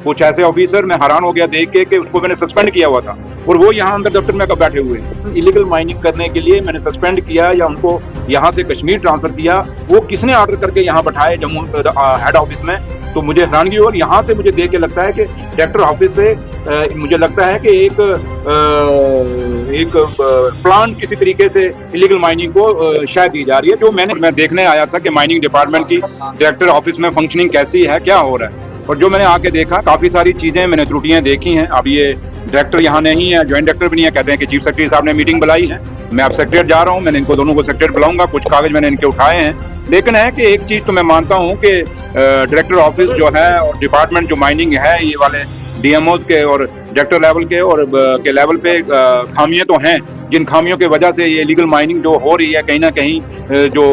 कुछ ऐसे ऑफिसर, मैं हैरान हो गया देख के कि उसको मैंने सस्पेंड किया हुआ था और वो यहाँ अंदर दफ्तर में कब बैठे हुए हैं। इलीगल माइनिंग करने के लिए मैंने सस्पेंड किया या उनको यहाँ से कश्मीर ट्रांसफर किया, वो किसने ऑर्डर करके यहाँ बैठाए जम्मू हेड ऑफिस में, तो मुझे हैरानगी हुई। और यहाँ से मुझे देख के लगता है कि डायरेक्टर ऑफिस से मुझे लगता है कि एक प्लान किसी तरीके से इलीगल माइनिंग को शायद दी जा रही है। जो मैं देखने आया था कि माइनिंग डिपार्टमेंट की डायरेक्टर ऑफिस में फंक्शनिंग कैसी है, क्या हो रहा है, और जो मैंने आके देखा काफी सारी चीजें मैंने त्रुटियां देखी हैं। अब ये डायरेक्टर यहाँ नहीं है, ज्वाइंट डायरेक्टर भी नहीं है, कहते हैं कि चीफ सेक्रेटरी साहब ने मीटिंग बुलाई है। मैं अब सेक्रेटरी जा रहा हूँ, मैंने इनको दोनों को सेक्रेटरी बुलाऊंगा, कुछ कागज मैंने इनके उठाए हैं। लेकिन है कि एक चीज तो मैं मानता हूँ कि डायरेक्टर ऑफिस जो है और डिपार्टमेंट जो माइनिंग है, ये वाले डीएमओ के और डायरेक्टर लेवल के और के लेवल पे खामियां तो हैं, जिन खामियों की वजह से ये इलीगल माइनिंग जो हो रही है, कहीं ना कहीं जो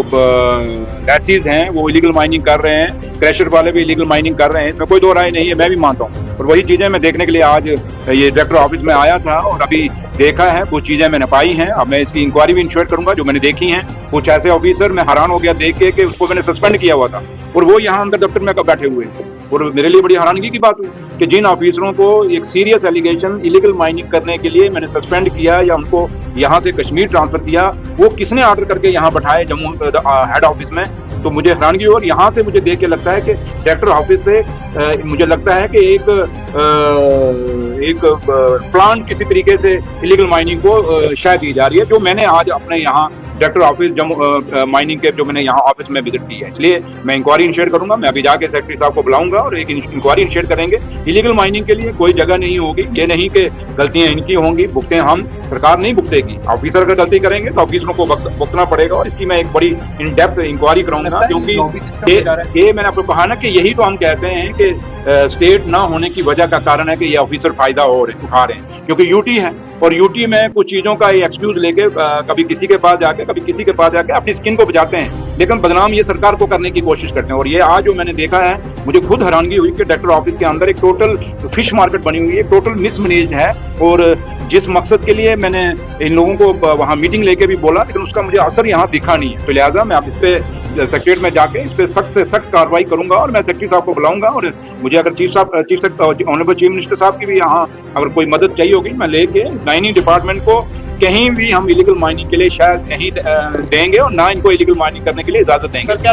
लैसीज हैं वो इलीगल माइनिंग कर रहे हैं, क्रैशर वाले भी इलीगल माइनिंग कर रहे हैं, इसमें कोई दो राय नहीं है, मैं भी मानता हूँ। और वही चीजें मैं देखने के लिए आज ये डायरेक्टर ऑफिस में आया था और अभी देखा है, कुछ चीजें मैंने पाई हैं। अब मैं इसकी इंक्वायरी भी इंश्योर करूंगा जो मैंने देखी हैं। कुछ ऐसे ऑफिसर, मैं हैरान हो गया देख के कि उसको मैंने सस्पेंड किया हुआ था और वो यहाँ अंदर दफ्तर में कब बैठे हुए हैं। और मेरे लिए बड़ी हैरानगी की बात हुई कि जिन ऑफिसरों को एक सीरियस एलिगेशन इलीगल माइनिंग करने के लिए मैंने सस्पेंड किया या उनको यहाँ से कश्मीर ट्रांसफर किया, वो किसने ऑर्डर करके यहाँ बैठाए जम्मू हेड ऑफिस में, तो मुझे हैरानगी हुई। और यहाँ से मुझे देख के लगता है कि डायरेक्टर ऑफिस से मुझे लगता है कि एक प्लान किसी तरीके से इलीगल माइनिंग को शायद दी जा रही है, जो मैंने आज अपने यहाँ डायरेक्टर ऑफिस जम्मू माइनिंग के जो मैंने यहाँ ऑफिस में विजिट की है। इसलिए मैं इंक्वायरी इनिशिएट करूंगा, मैं अभी जाके सेक्रेटरी साहब को बुलाऊंगा और एक इंक्वायरी इनिशिएट करेंगे। इलीगल माइनिंग के लिए कोई जगह नहीं होगी, ये नहीं कि गलतियां इनकी होंगी, भुगतें हम, सरकार नहीं भुगतेगी। ऑफिसर अगर गलती करेंगे तो ऑफिसरों को भुगतना पड़ेगा और इसकी मैं एक बड़ी इन डेप्थ इंक्वायरी कराऊंगा, क्योंकि ये मैंने आपको कहा ना कि यही तो हम कहते हैं कि स्टेट ना होने की वजह का कारण है कि ये ऑफिसर फायदा उठा रहे हैं, क्योंकि यूटी है और यूटी में कुछ चीजों का एक्सक्यूज लेके कभी किसी के पास जाके कभी किसी के पास जाके अपनी स्किन को बचाते हैं, लेकिन बदनाम ये सरकार को करने की कोशिश करते हैं। और ये आज जो मैंने देखा है, मुझे खुद हैरानगी हुई कि डायरेक्टर ऑफिस के अंदर एक टोटल फिश मार्केट बनी हुई है, टोटल मिसमैनेज है। और जिस मकसद के लिए मैंने इन लोगों को वहाँ मीटिंग लेके भी बोला, लेकिन उसका मुझे असर यहाँ दिखा नहीं है। तो लिहाजा मैं अब इस पे सेक्रेटरीट में जाके इस पे सख्त से सख्त कार्रवाई करूंगा और मैं सेक्रेटरी साहब को बुलाऊंगा। और मुझे अगर ऑनरेबल चीफ मिनिस्टर साहब की भी यहाँ अगर कोई मदद चाहिए होगी, मैं लेके माइनिंग डिपार्टमेंट को कहीं भी हम इलीगल माइनिंग के लिए शायद नहीं देंगे और ना इनको इलीगल माइनिंग करने के लिए इजाजत देंगे।